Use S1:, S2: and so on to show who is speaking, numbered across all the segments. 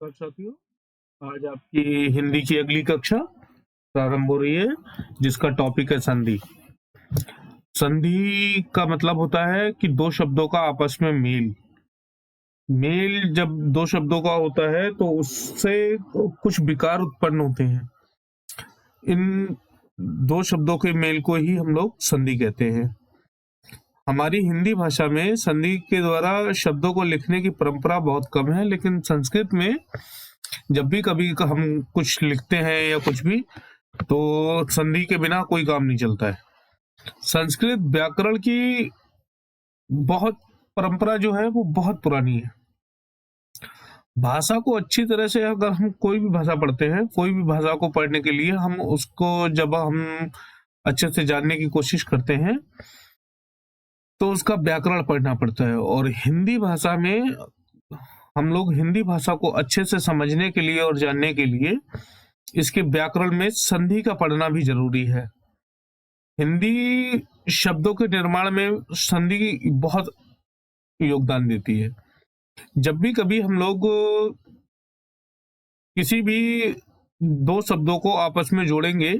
S1: नमस्कार साथियों, आज आपकी हिंदी की अगली कक्षा प्रारंभ हो रही है जिसका टॉपिक है संधि। संधि का मतलब होता है कि दो शब्दों का आपस में मेल। मेल जब दो शब्दों का होता है तो उससे कुछ विकार उत्पन्न होते हैं। इन दो शब्दों के मेल को ही हम लोग संधि कहते हैं। हमारी हिंदी भाषा में संधि के द्वारा शब्दों को लिखने की परंपरा बहुत कम है, लेकिन संस्कृत में जब भी कभी हम कुछ लिखते हैं या कुछ भी, तो संधि के बिना कोई काम नहीं चलता है। संस्कृत व्याकरण की बहुत परंपरा जो है वो बहुत पुरानी है। भाषा को अच्छी तरह से अगर हम कोई भी भाषा पढ़ते हैं, कोई भी भाषा को पढ़ने के लिए हम उसको जब हम अच्छे से जानने की कोशिश करते हैं तो उसका व्याकरण पढ़ना पड़ता है। और हिंदी भाषा में हम लोग हिंदी भाषा को अच्छे से समझने के लिए और जानने के लिए इसके व्याकरण में संधि का पढ़ना भी जरूरी है। हिंदी शब्दों के निर्माण में संधि बहुत योगदान देती है। जब भी कभी हम लोग किसी भी दो शब्दों को आपस में जोड़ेंगे,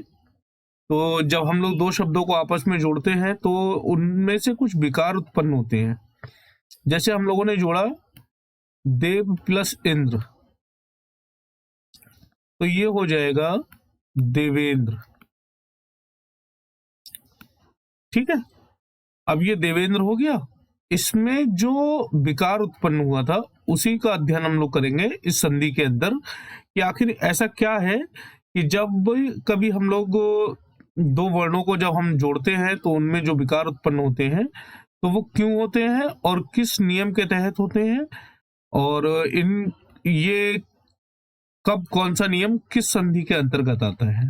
S1: तो जब हम लोग दो शब्दों को आपस में जोड़ते हैं तो उनमें से कुछ विकार उत्पन्न होते हैं। जैसे हम लोगों ने जोड़ा देव प्लस इंद्र, तो ये हो जाएगा देवेंद्र। ठीक है, अब ये देवेंद्र हो गया। इसमें जो विकार उत्पन्न हुआ था उसी का अध्ययन हम लोग करेंगे इस संधि के अंदर, कि आखिर ऐसा क्या है कि जब कभी हम लोग दो वर्णों को जब हम जोड़ते हैं तो उनमें जो विकार उत्पन्न होते हैं तो वो क्यों होते हैं और किस नियम के तहत होते हैं, और इन ये कब कौन सा नियम किस संधि के अंतर्गत आता है।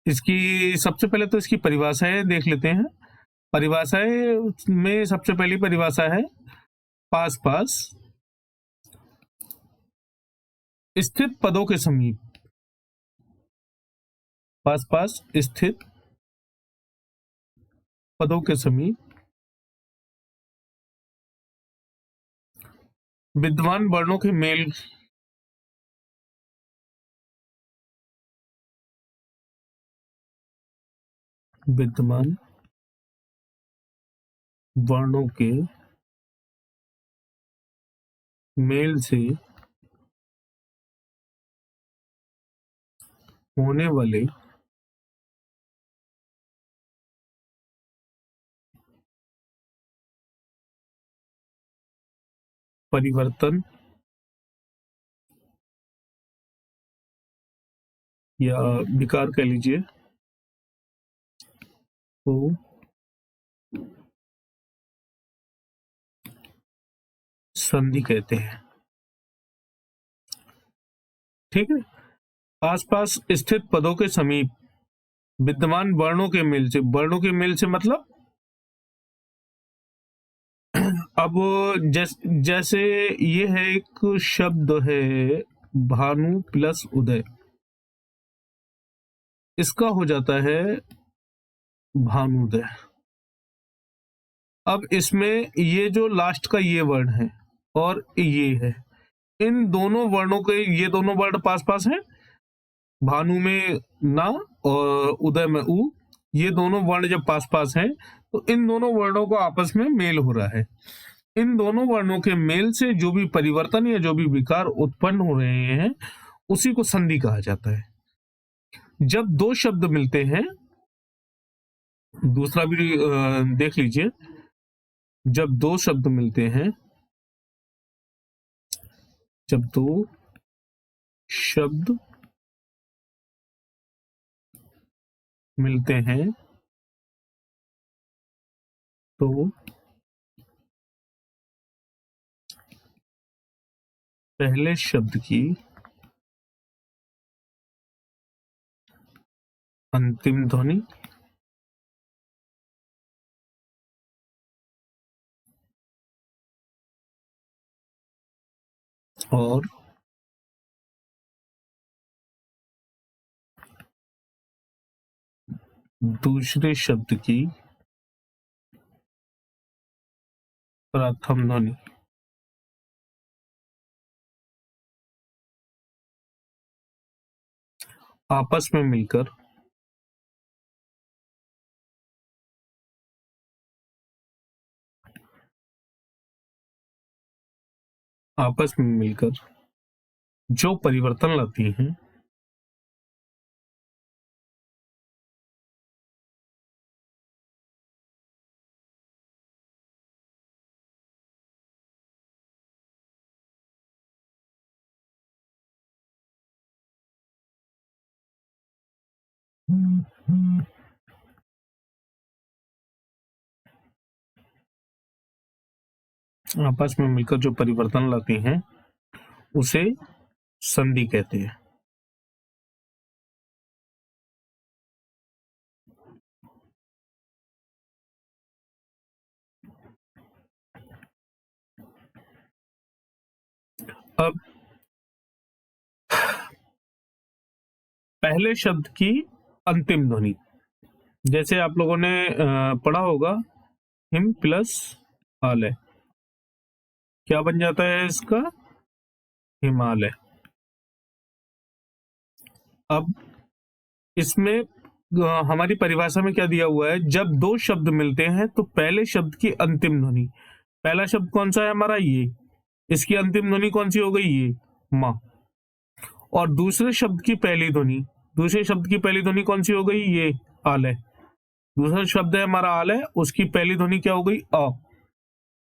S1: इसकी सबसे पहले तो इसकी परिभाषाएं देख लेते हैं। परिभाषाएं में सबसे पहली परिभाषा है पास पास स्थित पदों के समीप। पास पास स्थित पदों के समीप विद्यमान वर्णों के मेल विद्यमान वर्णों के मेल से होने वाले परिवर्तन या विकार कह लीजिए तो संधि कहते हैं। ठीक है, आसपास स्थित पदों के समीप विद्यमान वर्णों के मेल से। वर्णों के मेल से मतलब अब जैसे ये है एक शब्द है भानु प्लस उदय, इसका हो जाता है भानुदय। अब इसमें ये जो लास्ट का ये वर्ण है और ये है, इन दोनों वर्णों के ये दोनों वर्ण पास पास हैं। भानु में ना और उदय में उ, ये दोनों वर्ण जब पास पास हैं तो इन दोनों वर्णों को आपस में मेल हो रहा है। इन दोनों वर्णों के मेल से जो भी परिवर्तन या जो भी विकार उत्पन्न हो रहे हैं उसी को संधि कहा जाता है। जब दो शब्द मिलते हैं, दूसरा भी देख लीजिए, जब दो शब्द मिलते हैं, जब दो शब्द मिलते हैं तो पहले शब्द की अंतिम ध्वनि और दूसरे शब्द की प्रथम ध्वनि आपस में मिलकर जो परिवर्तन लाती हैं आपस में मिलकर जो परिवर्तन लाती हैं उसे संधि कहते हैं। अब पहले शब्द की अंतिम ध्वनि, जैसे आप लोगों ने पढ़ा होगा हिम प्लस आलय, क्या बन जाता है इसका? हिमालय। अब इसमें हमारी परिभाषा में क्या दिया हुआ है, जब दो शब्द मिलते हैं तो पहले शब्द की अंतिम ध्वनि, पहला शब्द कौन सा है हमारा? ये, इसकी अंतिम ध्वनि कौन सी हो गई? ये, मां। और दूसरे शब्द की पहली ध्वनि, दूसरे शब्द की पहली ध्वनि कौन सी हो गई? ये, आलय। दूसरा शब्द है हमारा आलय, उसकी पहली ध्वनि क्या हो गई? अ।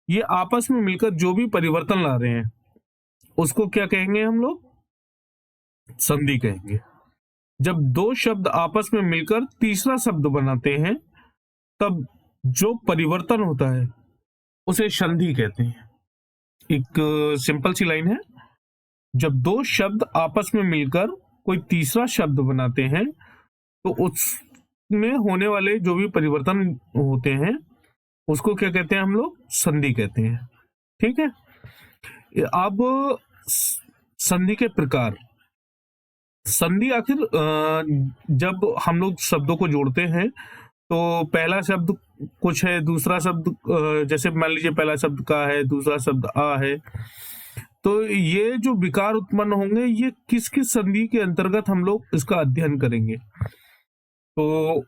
S1: ये आपस में मिलकर जो भी परिवर्तन ला रहे हैं उसको क्या कहेंगे हम लोग? संधि कहेंगे। जब दो शब्द आपस में मिलकर तीसरा शब्द बनाते हैं तब जो परिवर्तन होता है उसे संधि कहते हैं। एक सिंपल सी लाइन है, जब दो शब्द आपस में मिलकर कोई तीसरा शब्द बनाते हैं तो उसमें होने वाले जो भी परिवर्तन होते हैं उसको क्या कहते हैं हम लोग? संधि कहते हैं। ठीक है। अब संधि के प्रकार। संधि आखिर जब हम लोग शब्दों को जोड़ते हैं तो पहला शब्द कुछ है, दूसरा शब्द जैसे मान लीजिए पहला शब्द का है, दूसरा शब्द आ है, तो ये जो विकार उत्पन्न होंगे ये किस किस संधि के अंतर्गत हम लोग इसका अध्ययन करेंगे। तो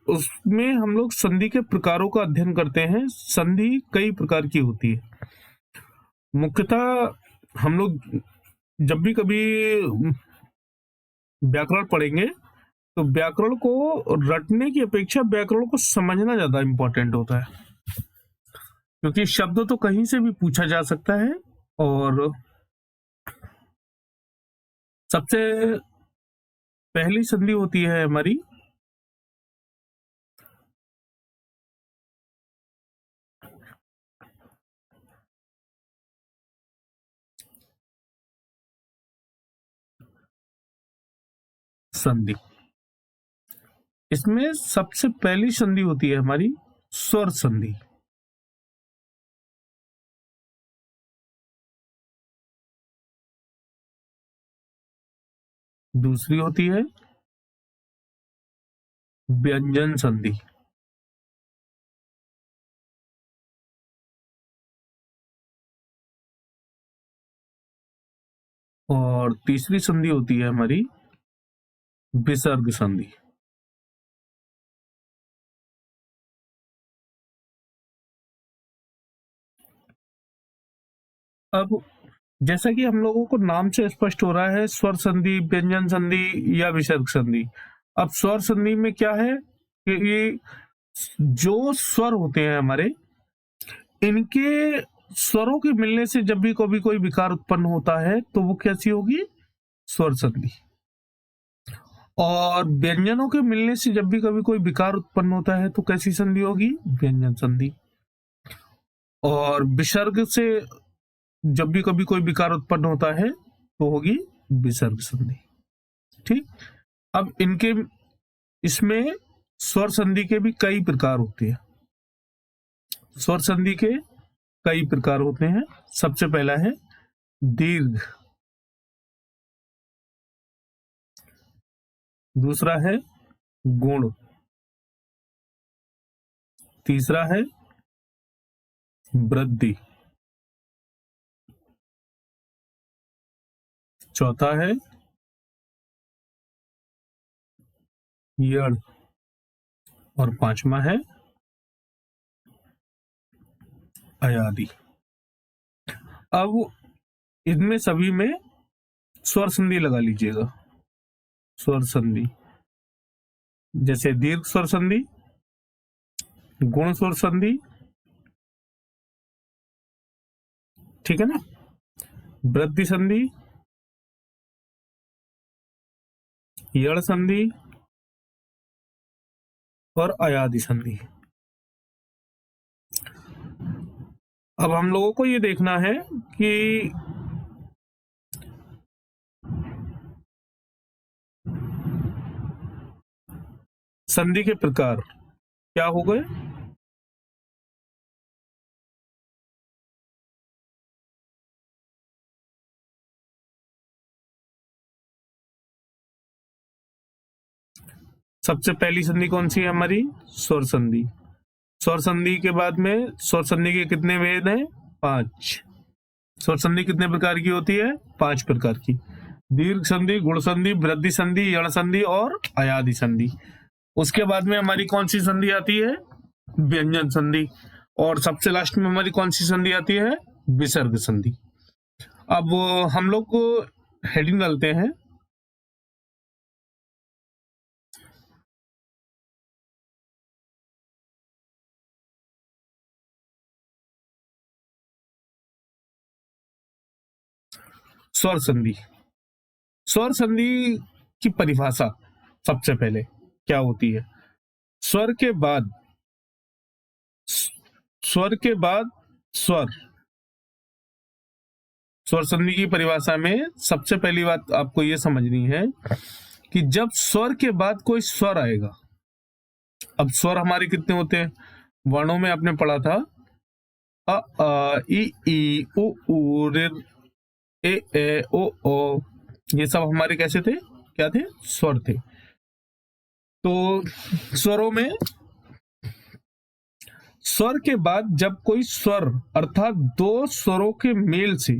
S1: उसमें हम लोग संधि के प्रकारों का अध्ययन करते हैं। संधि कई प्रकार की होती है। मुख्यतः हम लोग जब भी कभी व्याकरण पढ़ेंगे तो व्याकरण को रटने की अपेक्षा व्याकरण को समझना ज्यादा इंपॉर्टेंट होता है, क्योंकि शब्द तो कहीं से भी पूछा जा सकता है। और सबसे पहली संधि होती है हमारी संधि। इसमें सबसे पहली संधि होती है हमारी स्वर संधि। दूसरी होती है व्यंजन संधि। और तीसरी संधि होती है हमारी विसर्ग संधि। अब जैसा कि हम लोगों को नाम से स्पष्ट हो रहा है, स्वर संधि, व्यंजन संधि या विसर्ग संधि। अब स्वर संधि में क्या है कि ये जो स्वर होते हैं हमारे, इनके स्वरों के मिलने से जब भी कभी कोई विकार उत्पन्न होता है तो वो कैसी होगी? स्वर संधि। और व्यंजनों के मिलने से जब भी कभी कोई विकार उत्पन्न होता है तो कैसी संधि होगी? व्यंजन संधि। और विसर्ग से जब भी कभी कोई विकार उत्पन्न होता है तो होगी विसर्ग संधि। ठीक। अब इनके इसमें स्वर संधि के भी कई प्रकार होते हैं। स्वर संधि के कई प्रकार होते हैं। सबसे पहला है दीर्घ, दूसरा है गुण, तीसरा है वृद्धि, चौथा है यड़, और पांचवा है अयादि। अब इनमें सभी में स्वर संधि लगा लीजिएगा। स्वर संधि जैसे दीर्घ स्वर संधि, गुण स्वर संधि, ठीक है ना, वृद्धि संधि, यड़ संधि और अयादि संधि। अब हम लोगों को ये देखना है कि संधि के प्रकार क्या हो गए। सबसे पहली संधि कौन सी है हमारी, स्वर संधि। स्वर संधि के बाद में स्वर संधि के कितने भेद हैं, 5। स्वर संधि कितने प्रकार की होती है, 5 प्रकार की। दीर्घ संधि, गुण संधि, वृद्धि संधि, यण संधि और अयादि संधि। उसके बाद में हमारी कौन सी संधि आती है, व्यंजन संधि। और सबसे लास्ट में हमारी कौन सी संधि आती है, विसर्ग संधि। अब हम लोग को हेडिंग डालते हैं। स्वर संधि। स्वर संधि की परिभाषा सबसे पहले क्या होती है, स्वर के बाद स्वर। स्वर संधि की परिभाषा में सबसे पहली बात आपको यह समझनी है कि जब स्वर के बाद कोई स्वर आएगा। अब स्वर हमारे कितने होते हैं, वर्णों में आपने पढ़ा था अ आ इ ई उ ऊ ऋ ए ओ ओ, ये सब हमारे कैसे थे, क्या थे, स्वर थे। तो स्वरों में स्वर के बाद जब कोई स्वर अर्थात 2 स्वरों के मेल से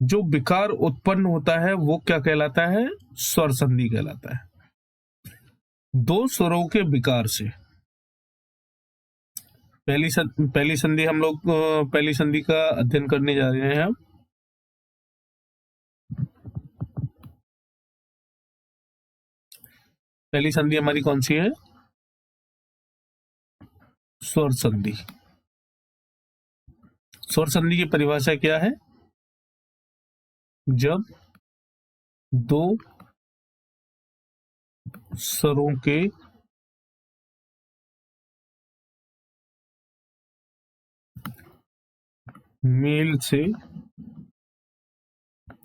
S1: जो विकार उत्पन्न होता है वो क्या कहलाता है, स्वर संधि कहलाता है। 2 स्वरों के विकार से पहली संधि हम लोग पहली संधि का अध्ययन करने जा रहे हैं। पहली संधि हमारी कौन सी है, स्वर संधि। स्वर संधि की परिभाषा क्या है, जब 2 स्वरों के मेल से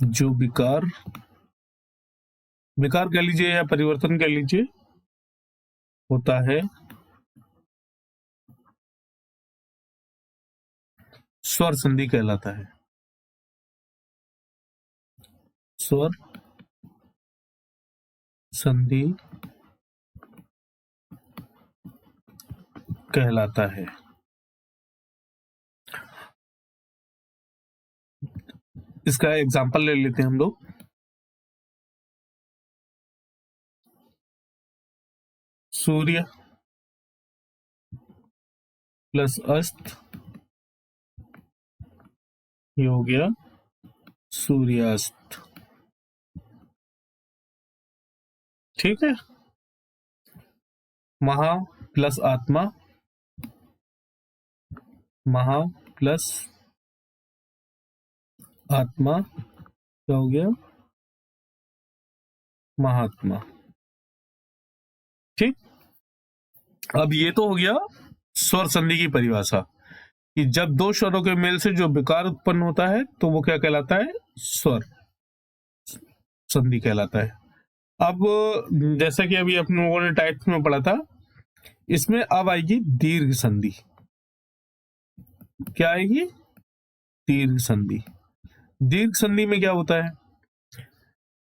S1: जो विकार कह लीजिए या परिवर्तन कह लीजिए होता है, स्वर संधि कहलाता है। स्वर संधि कहलाता है। इसका एग्जांपल ले लेते हैं हम लोग। सूर्य प्लस अस्त, ये हो गया सूर्यास्त, ठीक है। महा प्लस आत्मा, महा प्लस आत्मा क्या हो गया, महात्मा, ठीक। अब ये तो हो गया स्वर संधि की परिभाषा कि जब 2 स्वरों के मेल से जो विकार उत्पन्न होता है तो वो क्या कहलाता है, स्वर संधि कहलाता है। अब जैसा कि अभी अपने लोगों ने टाइप्स में पढ़ा था, इसमें अब आएगी दीर्घ संधि। क्या आएगी, दीर्घ संधि। दीर्घ संधि में क्या होता है,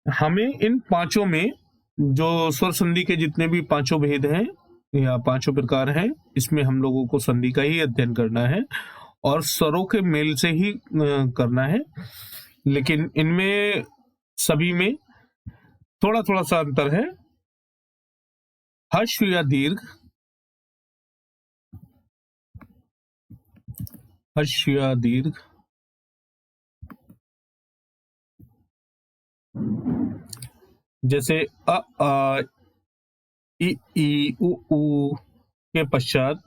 S1: हमें इन 5 में जो स्वर संधि के जितने भी 5 भेद हैं या 5 प्रकार हैं, इसमें हम लोगों को संधि का ही अध्ययन करना है और स्वरों के मेल से ही करना है। लेकिन इनमें सभी में थोड़ा थोड़ा सा अंतर है। हर्ष या दीर्घ, हर्ष या दीर्घ, जैसे अ आ इ ई उ ऊ के पश्चात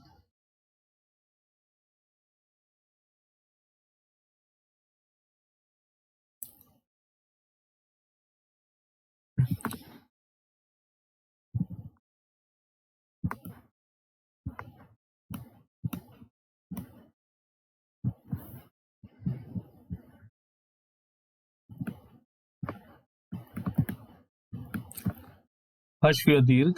S1: हर्ष या दीर्घ,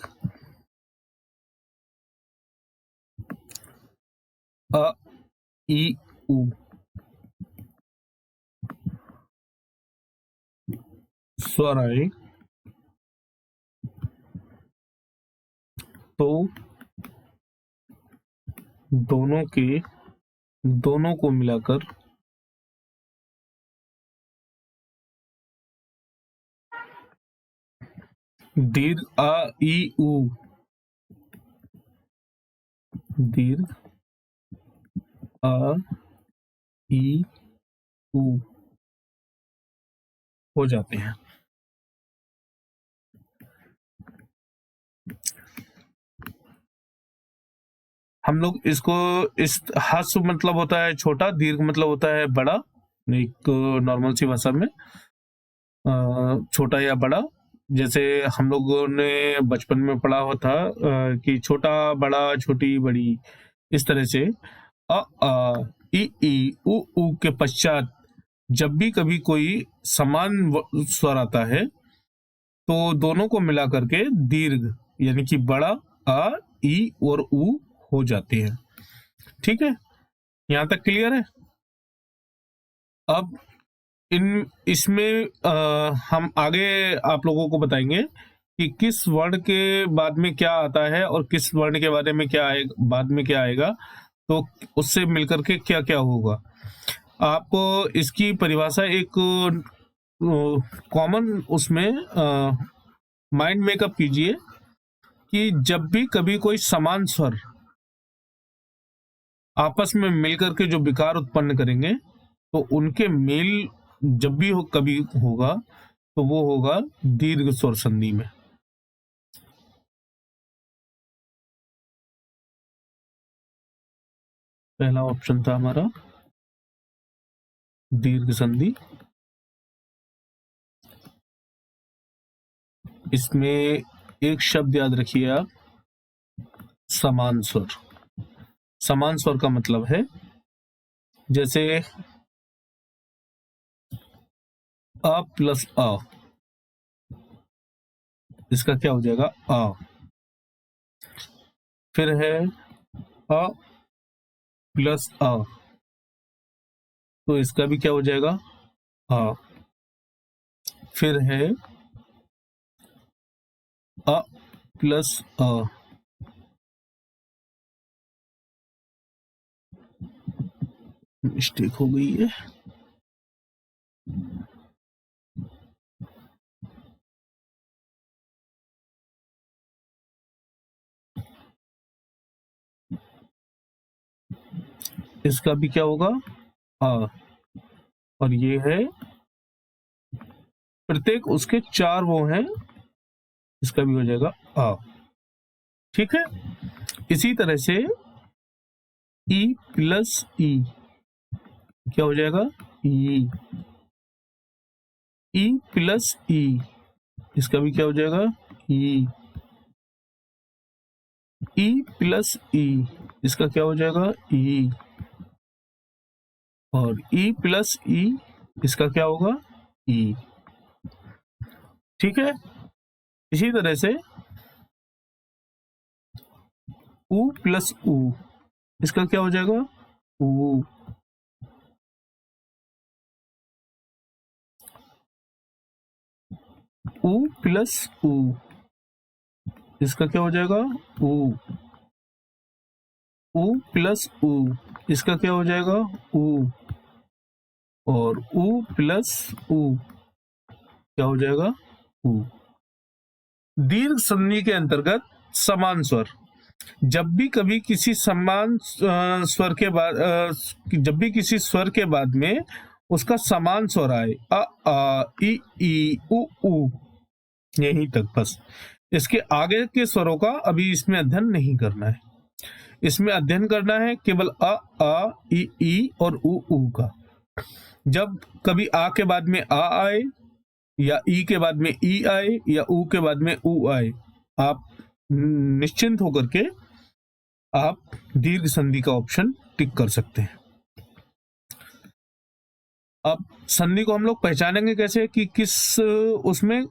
S1: अ ई उ, स्वर आए तो दोनों को मिलाकर दीर्घ आ ई उ, दीर्घ आ ई उ हो जाते हैं। हम लोग इसको इस हस्व मतलब होता है छोटा, दीर्घ मतलब होता है बड़ा, एक नॉर्मल सी भाषा में छोटा या बड़ा। जैसे हम लोगों ने बचपन में पढ़ा हुआ था कि छोटा बड़ा छोटी बड़ी, इस तरह से अ आ इ ई उ के पश्चात जब भी कभी कोई समान स्वर आता है तो दोनों को मिला करके दीर्घ यानी कि बड़ा आ ई और उ हो जाते हैं। ठीक है, यहां तक क्लियर है। अब इसमें हम आगे आप लोगों को बताएंगे कि किस वर्ण के बाद में क्या आता है और किस वर्ण के बारे में क्या आएगा, बाद में क्या आएगा, तो उससे मिलकर के क्या क्या होगा। आप इसकी परिभाषा एक कॉमन उसमें माइंड मेकअप कीजिए कि जब भी कभी कोई समान स्वर आपस में मिलकर के जो विकार उत्पन्न करेंगे तो उनके मेल जब भी कभी होगा तो वो होगा दीर्घ स्वर संधि में। पहला ऑप्शन था हमारा दीर्घ संधि। इसमें एक शब्द याद रखिए आप, समान स्वर। समान स्वर का मतलब है जैसे अ प्लस अ, इसका क्या हो जाएगा अ। फिर है अ प्लस अ, तो इसका भी क्या हो जाएगा अ। फिर है अ प्लस अ, मिस्टेक हो गई है। इसका भी क्या होगा अ, और ये है प्रत्येक उसके चार वो हैं, इसका भी हो जाएगा अ। ठीक है, इसी तरह से ई प्लस ई क्या हो जाएगा ई। ई प्लस ई, इसका भी क्या हो जाएगा ई। ई प्लस ई, इसका क्या हो जाएगा ई। और ई प्लस ई, इसका क्या होगा ई। ठीक है, इसी तरह से उ प्लस उ, इसका क्या हो जाएगा उ। उ प्लस उ, इसका क्या हो जाएगा उ। उ प्लस उ, इसका क्या हो जाएगा उ। और उ प्लस उ क्या हो जाएगा उ। दीर्घ संधि के अंतर्गत समान स्वर। जब भी कभी किसी समान स्वर के बाद जब भी किसी स्वर के बाद में उसका समान स्वर आए, अ आ इ ई उ ऊ, यहीं तक बस। इसके आगे के स्वरों का अभी इसमें अध्ययन नहीं करना है। इसमें अध्ययन करना है केवल अ आ इ ई और उ ऊ का। जब कभी आ के बाद में आ आए, या ई के बाद में ई आए, या ऊ के बाद में ऊ आए, आप निश्चिंत होकर के आप दीर्घ संधि का ऑप्शन टिक कर सकते हैं। अब संधि को हम लोग पहचानेंगे कैसे कि किस उसमें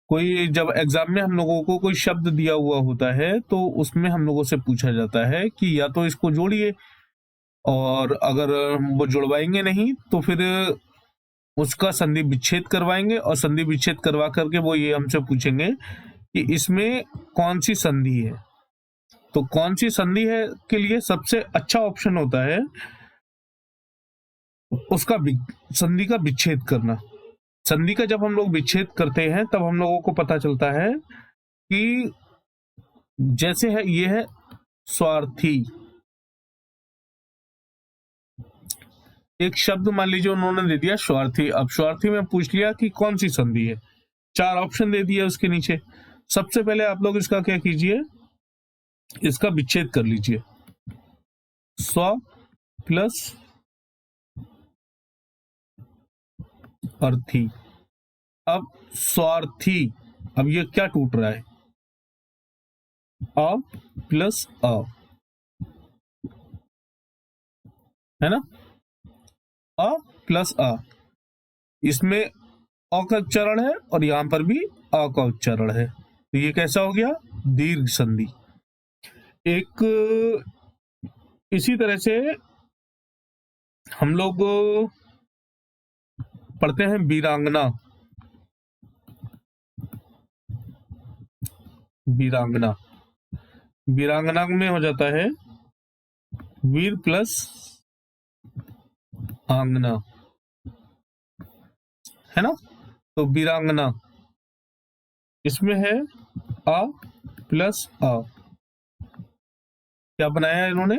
S1: कोई, जब एग्जाम में हम लोगों को कोई शब्द दिया हुआ होता है तो उसमें हम लोगों से पूछा जाता है कि या तो इसको जोड़िए, और अगर वो जुड़वाएंगे नहीं तो फिर उसका संधि विच्छेद करवाएंगे, और संधि विच्छेद करवा करके वो ये हमसे पूछेंगे कि इसमें कौन सी संधि है। तो कौन सी संधि है के लिए सबसे अच्छा ऑप्शन होता है उसका संधि का विच्छेद करना। संधि का जब हम लोग विच्छेद करते हैं तब हम लोगों को पता चलता है कि जैसे है ये है स्वार्थी। एक शब्द मान लीजिए उन्होंने दे दिया स्वार्थी। अब स्वार्थी में पूछ लिया कि कौन सी संधि है, 4 ऑप्शन दे दिए उसके नीचे। सबसे पहले आप लोग इसका क्या कीजिए, इसका विच्छेद कर लीजिए। स्व प्लस अर्थी। अब स्वार्थी, अब ये क्या टूट रहा है, अ प्लस अ, है ना, अ प्लस अ। इसमें अ का उच्चारण है और यहां पर भी अ का उच्चारण है, तो ये कैसा हो गया, दीर्घ संधि। एक इसी तरह से हम लोग पढ़ते हैं वीरांगना। वीरांगना, वीरांगना में हो जाता है वीर प्लस आंगना, है ना। तो वीरांगना, इसमें है आ प्लस आ, क्या बनाया इन्होंने,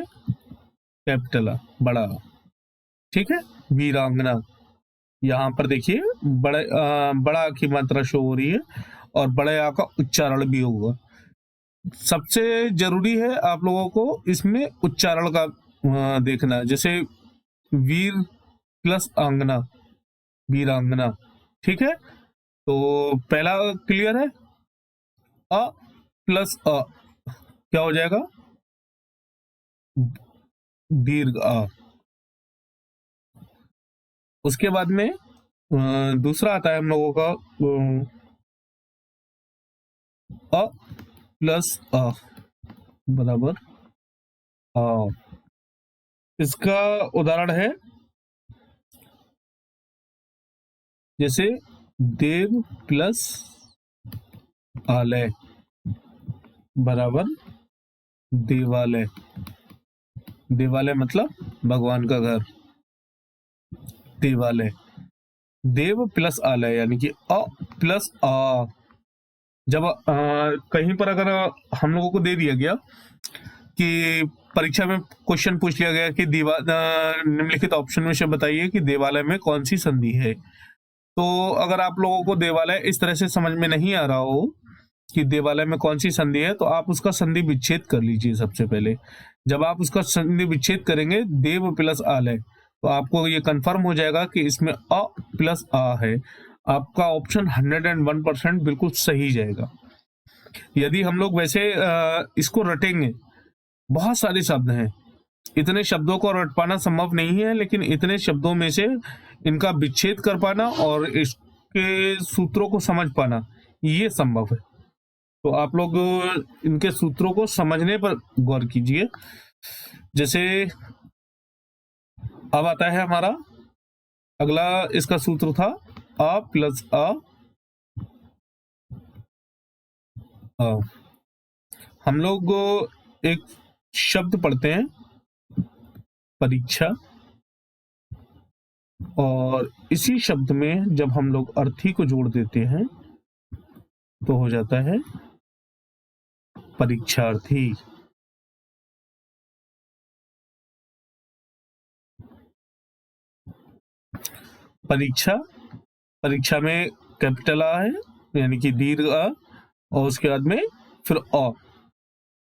S1: कैपिटल आ, बड़ा आ, ठीक है। वीरांगना, यहां पर देखिए बड़ा की मात्रा शो हो रही है और बड़े आ का उच्चारण भी होगा। सबसे जरूरी है आप लोगों को इसमें उच्चारण का देखना, जैसे वीर प्लस आंगना, वीरांगना, ठीक है। तो पहला क्लियर है, अ प्लस अ क्या हो जाएगा, दीर्घ आ। उसके बाद में दूसरा आता है हम लोगों का अ प्लस अ बराबर आ। इसका उदाहरण है जैसे देव प्लस आलय बराबर देवालय। देवालय मतलब भगवान का घर, देवालय। देव प्लस आलय यानी कि अ प्लस आ। जब कहीं पर अगर हम लोगों को दे दिया गया कि परीक्षा में क्वेश्चन पूछ लिया गया कि निम्नलिखित ऑप्शन में से बताइए कि देवालय में कौन सी संधि है, तो अगर आप लोगों को देवालय इस तरह से समझ में नहीं आ रहा हो कि देवालय में कौन सी संधि है, तो आप उसका संधि विच्छेद कर लीजिए सबसे पहले। जब आप उसका संधि विच्छेद करेंगे देव प्लस आलय, तो आपको ये कंफर्म हो जाएगा कि इसमें अ प्लस आ है। आपका ऑप्शन 101% बिल्कुल सही जाएगा। यदि हम लोग वैसे इसको रटेंगे, बहुत सारे शब्द हैं, इतने शब्दों को रट पाना संभव नहीं है, लेकिन इतने शब्दों में से इनका विच्छेद कर पाना और इसके सूत्रों को समझ पाना ये संभव है। तो आप लोग इनके सूत्रों को समझने पर गौर कीजिए। जैसे अब आता है हमारा अगला, इसका सूत्र था अ प्लस अ। हम लोग एक शब्द पढ़ते हैं परीक्षा, और इसी शब्द में जब हम लोग अर्थी को जोड़ देते हैं तो हो जाता है परीक्षार्थी। परीक्षा, परीक्षा में कैपिटल आ है यानी कि दीर्घ अ, और उसके बाद में फिर अ,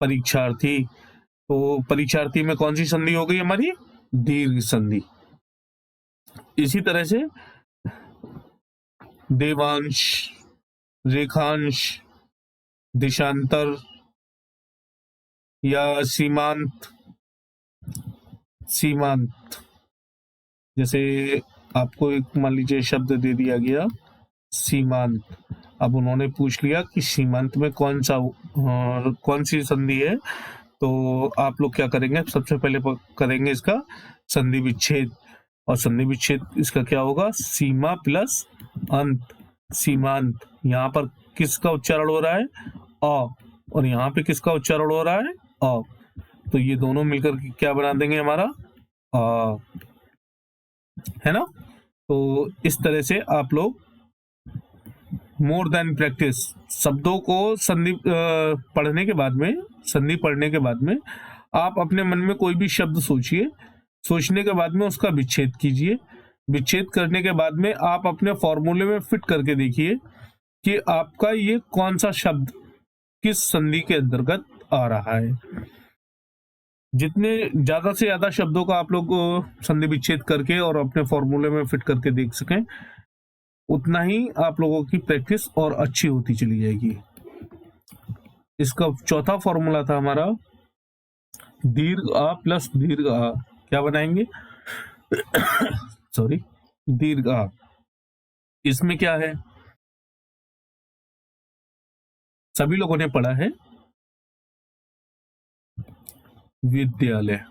S1: परीक्षार्थी। तो परीक्षार्थी में कौन सी संधि हो गई हमारी? दीर्घ संधि। इसी तरह से देवांश, रेखांश, देशांतर या सीमांत, सीमांत जैसे आपको एक मान लीजिए शब्द दे दिया गया सीमांत, अब उन्होंने पूछ लिया कि सीमांत में कौन सी संधि है, तो आप लोग क्या करेंगे? सबसे पहले करेंगे इसका संधि विच्छेद, और संधि विच्छेद इसका क्या होगा? सीमा प्लस अंत, सीमांत। यहाँ पर किसका उच्चारण हो रहा है? अ, और यहाँ पे किसका उच्चारण हो रहा है? अ। तो ये दोनों मिलकर क्या बना देंगे हमारा? अ, है ना? तो इस तरह से आप लोग मोर देन प्रैक्टिस, शब्दों को संधि पढ़ने के बाद में, संधि पढ़ने के बाद में आप अपने मन में कोई भी शब्द सोचिए, सोचने के बाद में उसका विच्छेद कीजिए, विच्छेद करने के बाद में आप अपने फॉर्मूले में फिट करके देखिए कि आपका ये कौन सा शब्द किस संधि के अंतर्गत आ रहा है। जितने ज्यादा से ज्यादा शब्दों का आप लोग संधि विच्छेद करके और अपने फॉर्मूले में फिट करके देख सकें, उतना ही आप लोगों की प्रैक्टिस और अच्छी होती चली जाएगी। इसका चौथा फॉर्मूला था हमारा दीर्घ आ प्लस दीर्घ आ। क्या बनाएंगे? सॉरी, दीर्घ आ। इसमें क्या है? सभी लोगों ने पढ़ा है विद्यालय।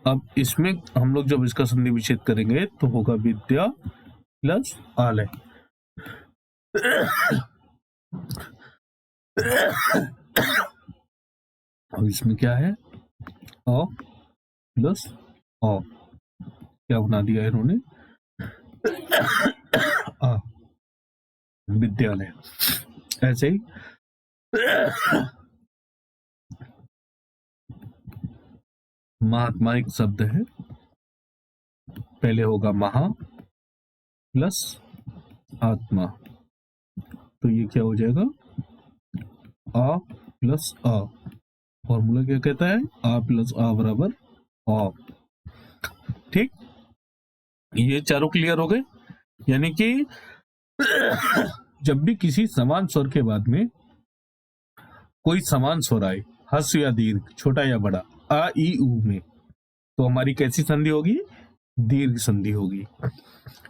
S1: अब इसमें हम लोग जब इसका संधि विच्छेद करेंगे तो होगा विद्या प्लस आलय। अब इसमें क्या है? अ प्लस अ, क्या बना दिया इन्होंने? आ, विद्यालय। ऐसे ही महात्मा एक शब्द है, पहले होगा महा प्लस आत्मा, तो ये क्या हो जाएगा? आ प्लस आ। फॉर्मूला क्या कहता है? आ प्लस आ बराबर आ। ठीक, ये चारों क्लियर हो गए। यानी कि जब भी किसी समान स्वर के बाद में कोई समान स्वर आए, हस्व या दीर्घ, छोटा या बड़ा, आ ई उ में, तो हमारी कैसी संधि होगी? दीर्घ संधि होगी।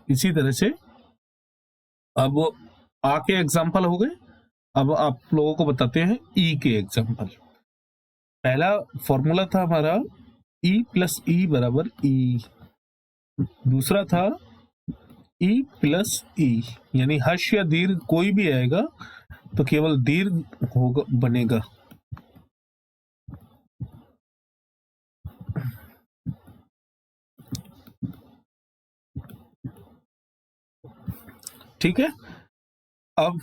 S1: इसी तरह से अब आ के एग्जाम्पल हो गए, अब आप लोगों को बताते हैं ई के एग्जाम्पल। पहला फॉर्मूला था हमारा ई प्लस ई बराबर ई, दूसरा था ई प्लस ई, यानी हर्ष या दीर्घ कोई भी आएगा तो केवल दीर्घ होगा बनेगा। ठीक है, अब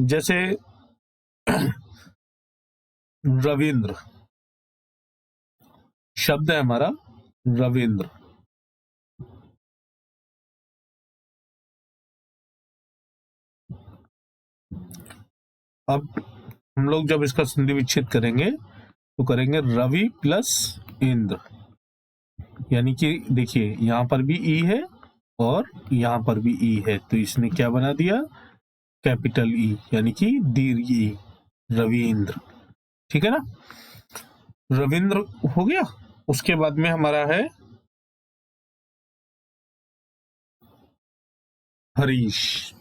S1: जैसे रविंद्र शब्द है हमारा, रविंद्र। अब हम लोग जब इसका संधि विच्छेद करेंगे तो करेंगे रवि प्लस इंद्र, यानी कि देखिए यहां पर भी ई है और यहां पर भी ई है, तो इसने क्या बना दिया? कैपिटल ई, यानी कि दीर्घ ई, रविंद्र। ठीक है ना? रविंद्र हो गया। उसके बाद में हमारा है हरीश।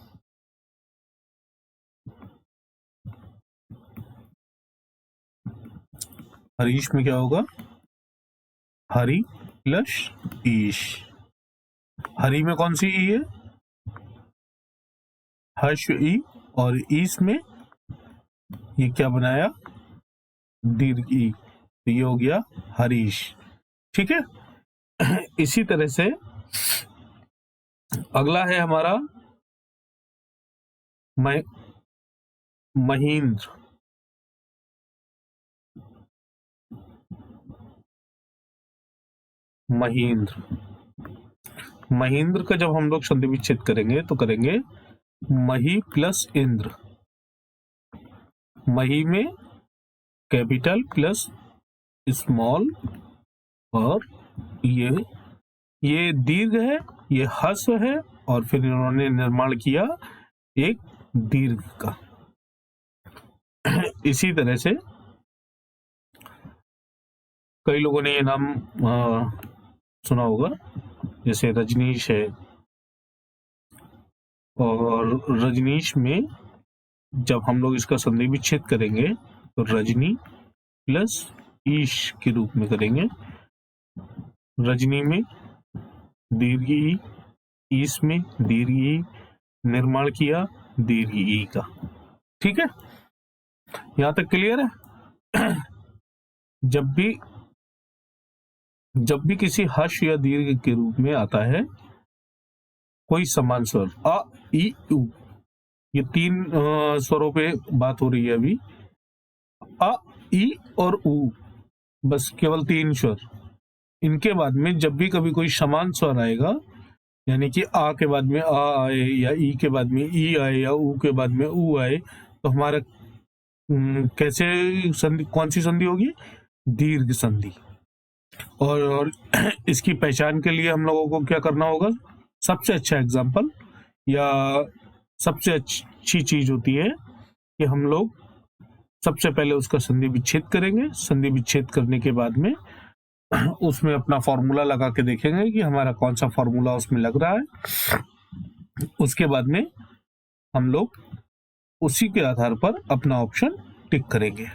S1: हरीश में क्या होगा? हरि प्लस ईश। हरि में कौन सी ई है? हर्ष ई, और ईश में ये क्या बनाया? दीर्घ ई, तो ये हो गया हरीश। ठीक है। इसी तरह से अगला है हमारा म- महींद्र, महींद्र। महींद्र का जब हम लोग संधि विच्छेद करेंगे तो करेंगे मही प्लस इंद्र। मही में कैपिटल प्लस स्मॉल, और ये दीर्घ है, ये ह्रस्व है, और फिर इन्होंने निर्माण किया एक दीर्घ का। इसी तरह से कई लोगों ने ये नाम सुना होगा, जैसे रजनीश है, और रजनीश में जब हम लोग इसका संधि विच्छेद करेंगे तो रजनी प्लस ईश के रूप में करेंगे। रजनी में दीर्घ ई, ईश में दीर्घ ई, निर्माण किया दीर्घ ई का। ठीक है, यहां तक क्लियर है? जब भी किसी हर्ष या दीर्घ के रूप में आता है कोई समान स्वर, अ ई उ, ये तीन स्वरों पे बात हो रही है अभी। अ, ई और उ, बस केवल तीन स्वर। इनके बाद में जब भी कभी कोई समान स्वर आएगा, यानी कि आ के बाद में आ आए, या ई के बाद में ई आए, या उ के बाद में उ आए, तो हमारा कैसे संधि, कौन सी संधि होगी? दीर्घ संधि। और इसकी पहचान के लिए हम लोगों को क्या करना होगा? सबसे अच्छा एग्जाम्पल या सबसे अच्छी चीज होती है कि हम लोग सबसे पहले उसका संधि विच्छेद करेंगे। संधि विच्छेद करने के बाद में उसमें अपना फॉर्मूला लगा के देखेंगे कि हमारा कौन सा फॉर्मूला उसमें लग रहा है। उसके बाद में हम लोग उसी के आधार पर अपना ऑप्शन टिक करेंगे।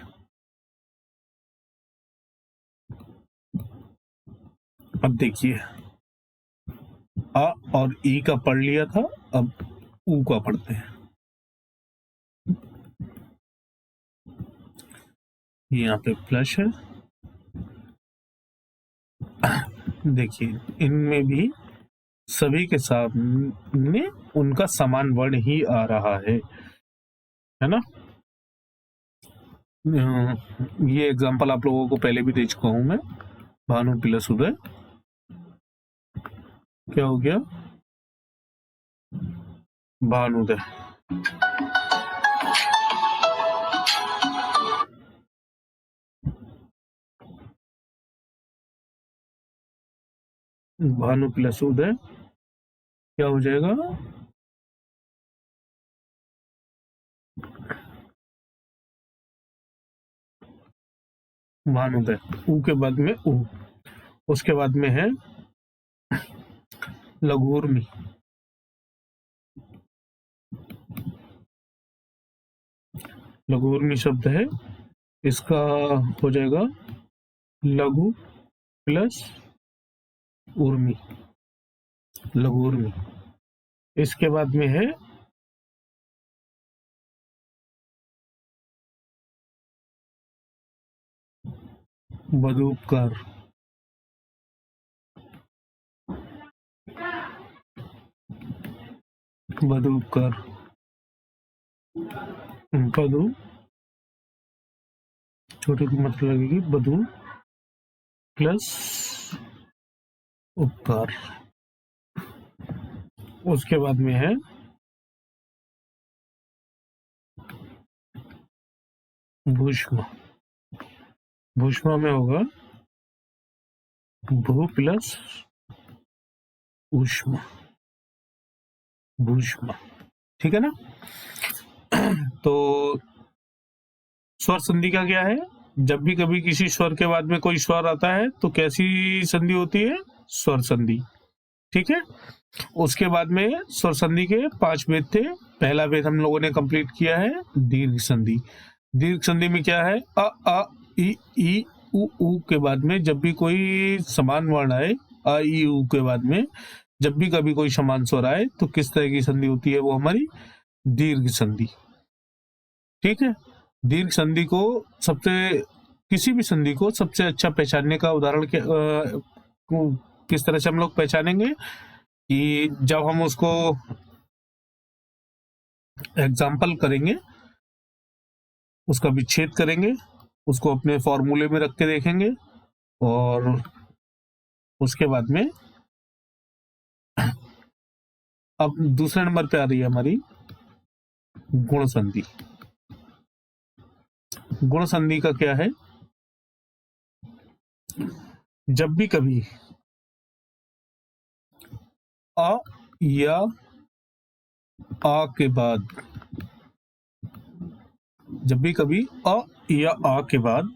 S1: अब देखिए, आ और ई का पढ़ लिया था, अब ऊ का पढ़ते हैं। यहाँ पे प्लस है, देखिए इनमें भी सभी के सामने उनका समान वर्ण ही आ रहा है ना? ये एग्जांपल आप लोगों को पहले भी दे चुका हूं मैं। भानु प्लस उदय, क्या हो गया? भानुदय। भानु प्लस उदय क्या हो जाएगा? भानुदय। ऊ के बाद में ऊ, उसके बाद में है लघुर्मी। लघुर्मी शब्द है, इसका हो जाएगा लघु प्लस उर्मी, लघुर्मी। इसके बाद में है बदूपकार। बदूपकार, बदू छोटे की मतलब लगेगी बदू प्लस उपकार। उसके बाद में है भूष्म। भूष्म में होगा भू प्लस ऊष्म, भूष्म। ठीक है ना? तो स्वर संधि का क्या है? जब भी कभी किसी स्वर के बाद में कोई स्वर आता है तो कैसी संधि होती है? स्वर संधि। ठीक है, उसके बाद में स्वर संधि के 5 भेद थे। पहला भेद हम लोगों ने कंप्लीट किया है, दीर्घ संधि। दीर्घ संधि में क्या है? अ ई उ के बाद में जब भी कोई समान वर्ण आए, अ ई उ के बाद में जब भी कभी कोई समान स्वर आए तो किस तरह की संधि होती है? वो हमारी दीर्घ संधि। ठीक है, दीर्घ संधि को किसी भी संधि को सबसे अच्छा पहचानने का उदाहरण किस तरह से हम लोग पहचानेंगे कि जब हम उसको एग्जाम्पल करेंगे, उसका विच्छेद करेंगे, उसको अपने फॉर्मूले में रख के देखेंगे, और उसके बाद में अब दूसरे नंबर पे आ रही है हमारी गुण संधि। गुण संधि का क्या है? जब भी कभी अ या आ के बाद, जब भी कभी अ या आ के बाद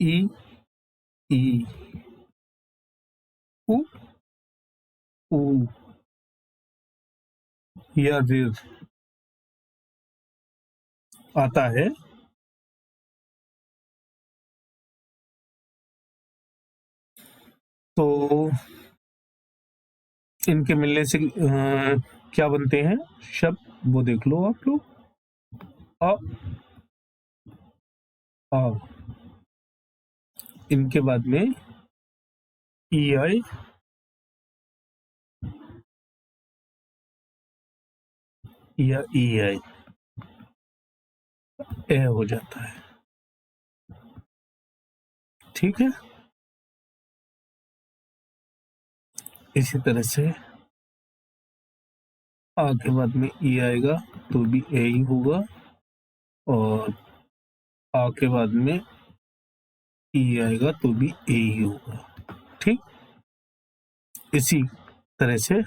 S1: ई, ई, उ, ऊ या ऋ आता है, तो इनके मिलने से क्या बनते हैं शब्द, वो देख लो आप लोग। अ, आ, इनके बाद में ई आई या ई आई ए हो जाता है। ठीक है, इसी तरह से आ के बाद में ई आएगा तो भी ए ही होगा, और आ के बाद में ई आएगा तो भी ए ही होगा। ठीक, इसी तरह से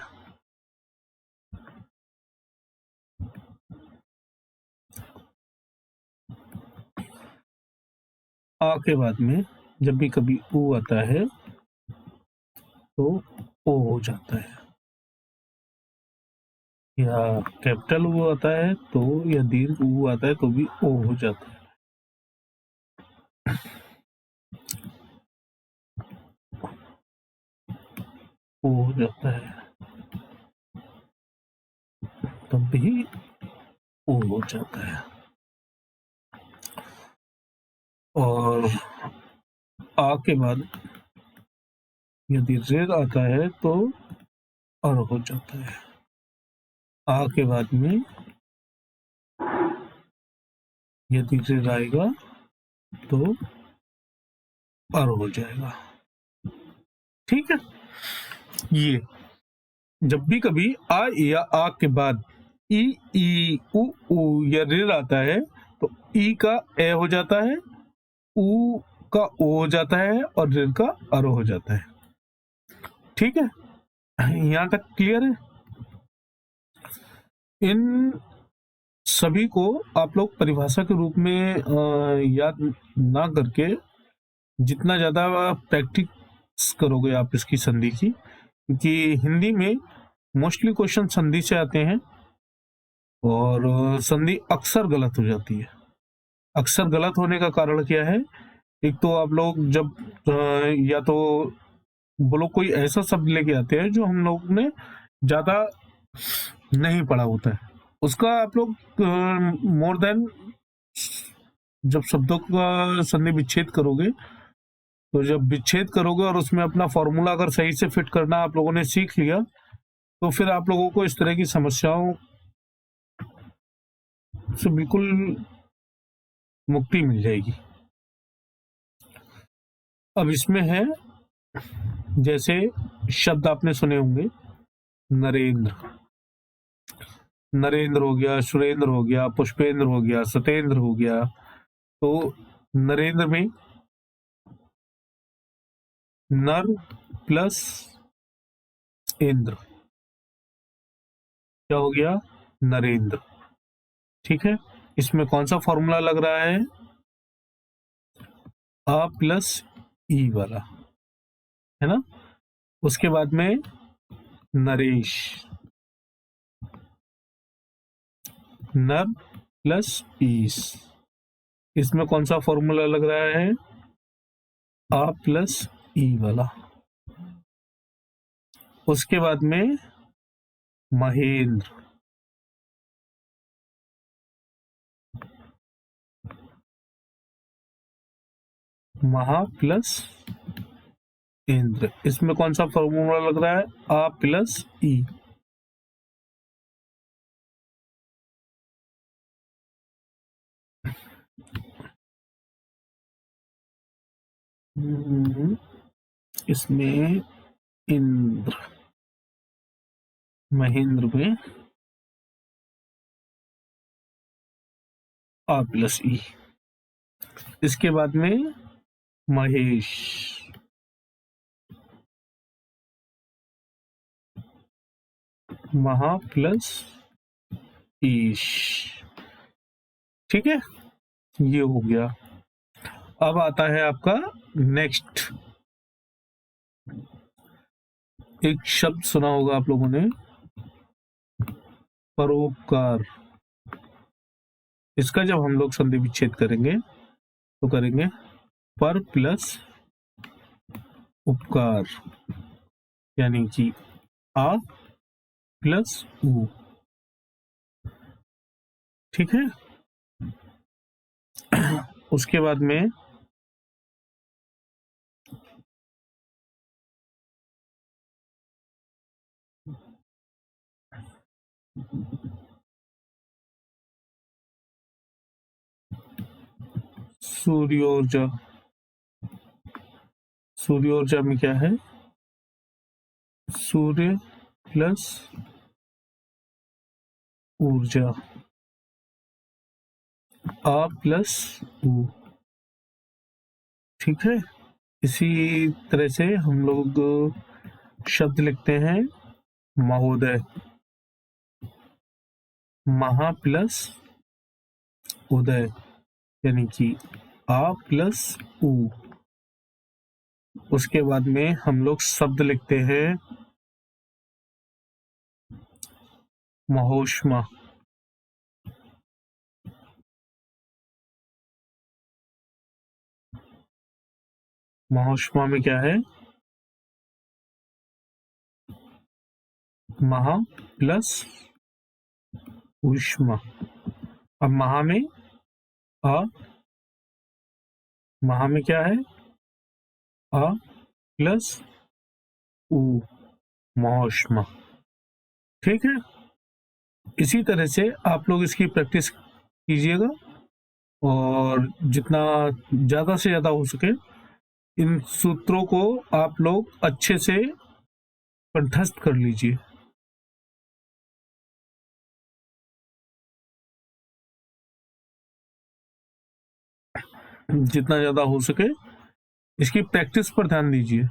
S1: आ के बाद में जब भी कभी ऊ आता है तो ओ हो जाता है, या कैपिटल ऊ आता है तो, या दीर्घ ऊ आता है तो भी ओ हो जाता है। ओ हो जाता है तब भी ओ हो जाता है, और आ के बाद यदि ऋ आता है तो अर हो जाता है। आ के बाद में यदि ऋ आएगा तो अर हो जाएगा। ठीक है, ये जब भी कभी आ या आ के बाद ई उ या ऋ आता है तो ई का ए हो जाता है, उ का ओ हो जाता है, और ऋ का अर हो जाता है। ठीक है, यहां तक क्लियर है? इन सभी को आप लोग परिभाषा के रूप में याद ना करके, जितना ज्यादा प्रैक्टिस करोगे आप इसकी संधि की, क्योंकि हिंदी में मोस्टली क्वेश्चन संधि से आते हैं, और संधि अक्सर गलत हो जाती है। अक्सर गलत होने का कारण क्या है? एक तो आप लोग जब या तो वो लोग कोई ऐसा शब्द लेके आते हैं जो हम लोग ने ज्यादा नहीं पढ़ा होता है, उसका आप लोग मोर देन, जब शब्दों का संधि विच्छेद करोगे, तो जब विच्छेद करोगे और उसमें अपना फॉर्मूला अगर सही से फिट करना आप लोगों ने सीख लिया, तो फिर आप लोगों को इस तरह की समस्याओं से बिल्कुल मुक्ति मिल जाएगी। अब इसमें है, जैसे शब्द आपने सुने होंगे, नरेंद्र, नरेंद्र हो गया, सुरेंद्र हो गया, पुष्पेंद्र हो गया, सतेंद्र हो गया। तो नरेंद्र में नर प्लस इंद्र क्या हो गया? नरेंद्र। ठीक है, इसमें कौन सा फॉर्मूला लग रहा है? आ प्लस ई वाला, है ना? उसके बाद में नरेश, नर प्लस ईस, इसमें कौन सा फॉर्मूला लग रहा है? आ प्लस ई वाला। उसके बाद में महेंद्र, महा प्लस इंद्र। इसमें कौन सा फॉर्मूला लग रहा है? आ प्लस ई। इसमें इंद्र, महेंद्र में आ प्लस ई। इसके बाद में महेश, महा प्लस ईश। ठीक है, ये हो गया। अब आता है आपका नेक्स्ट। एक शब्द सुना होगा आप लोगों ने, परोपकार। इसका जब हम लोग संधि विच्छेद करेंगे तो करेंगे पर प्लस उपकार, यानी कि आ प्लस उ। ठीक है, उसके बाद में सूर्योर्जा। सूर्योर्जा में क्या है? सूर्य प्लस ऊर्जा, आ प्लस उ। ठीक है, इसी तरह से हम लोग शब्द लिखते हैं महोदय, महा प्लस उदय, यानी कि आ प्लस उ। उसके बाद में हम लोग शब्द लिखते हैं महोष्मा, महोष्मा में क्या है? महा प्लस उष्मा। अब महा में आ, महा में क्या है? आ प्लस उ, महोष्मा। ठीक है, इसी तरह से आप लोग इसकी प्रैक्टिस कीजिएगा और जितना ज्यादा से ज्यादा हो सके इन सूत्रों को आप लोग अच्छे से कंठस्थ कर लीजिए। जितना ज्यादा हो सके इसकी प्रैक्टिस पर ध्यान दीजिए।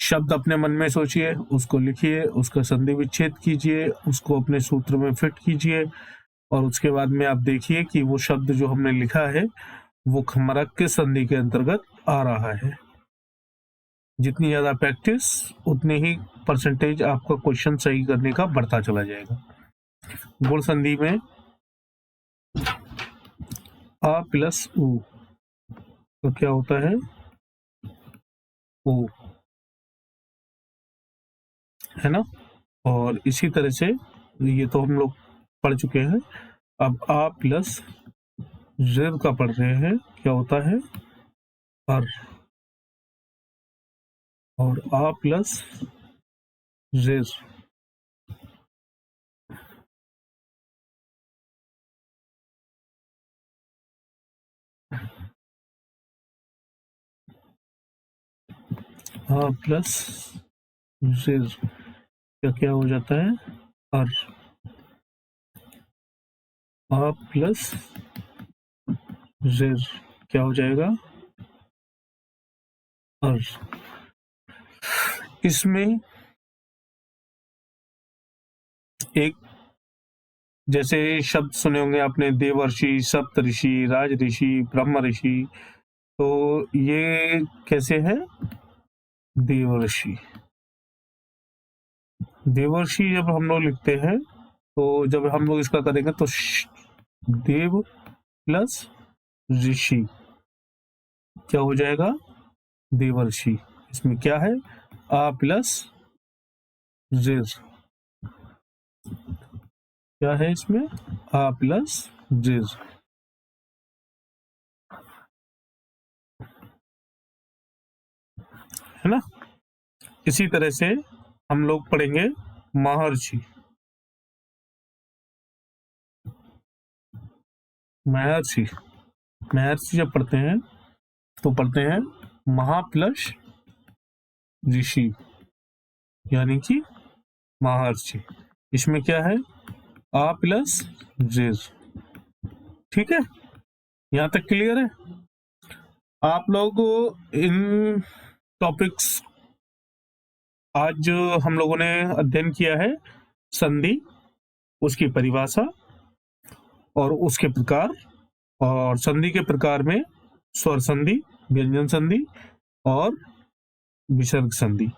S1: शब्द अपने मन में सोचिए, उसको लिखिए, उसका संधि विच्छेद कीजिए, उसको अपने सूत्र में फिट कीजिए और उसके बाद में आप देखिए कि वो शब्द जो हमने लिखा है वो खमरक के संधि के अंतर्गत आ रहा है। जितनी ज्यादा प्रैक्टिस उतने ही परसेंटेज आपका क्वेश्चन सही करने का बढ़ता चला जाएगा। गुण संधि में आ प्लस उ तो क्या होता है? ओ, है ना। और इसी तरह से ये तो हम लोग पढ़ चुके हैं। अब आ प्लस ज़ेर का पढ़ रहे हैं, क्या होता है? अर। और आ प्लस ज़ेर, आ प्लस ज़ेर क्या क्या हो जाता है? अर। आ प्लस ज़ेर क्या हो जाएगा? अर। इसमें एक जैसे शब्द सुने होंगे आपने, देवर्षि, सप्तऋषि, राजऋषि, ब्रह्म ऋषि। तो ये कैसे है? देवर्षि। देवर्षि जब हम लोग लिखते हैं तो जब हम लोग इसका करेंगे तो देव प्लस ऋषि क्या हो जाएगा? देवर्षि। इसमें क्या है? आ प्लस ज़ेर। क्या है इसमें? आ प्लस ज़ेर। है ना। इसी तरह से हम लोग पढ़ेंगे महर्षि। महर्षि महर्षि जब पढ़ते हैं तो पढ़ते हैं महा प्लस ऋषि, यानी कि महर्षि। इसमें क्या है, आ प्लस ऋ। ठीक है, यहां तक क्लियर है। आप लोग इन टॉपिक्स आज हम लोगों ने अध्ययन किया है संधि, उसकी परिभाषा और उसके प्रकार, और संधि के प्रकार में स्वर संधि, व्यंजन संधि और विसर्ग संधि।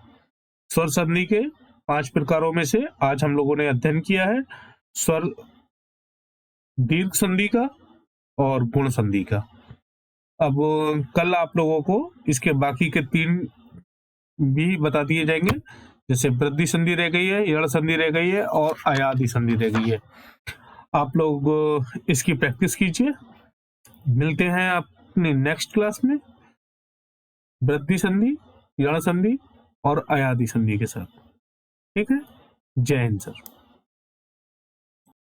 S1: स्वर संधि के 5 प्रकारों में से आज हम लोगों ने अध्ययन किया है स्वर दीर्घ संधि का और गुण संधि का। अब कल आप लोगों को इसके बाकी के 3 भी बता दिए जाएंगे, जैसे वृद्धि संधि रह गई है, यड़ संधि रह गई है और अयादि संधि रह गई है। आप लोग इसकी प्रैक्टिस कीजिए। मिलते हैं अपने नेक्स्ट क्लास में वृद्धि संधि, यड़ संधि और अयादि संधि के साथ। ठीक है, जय हिंद सर।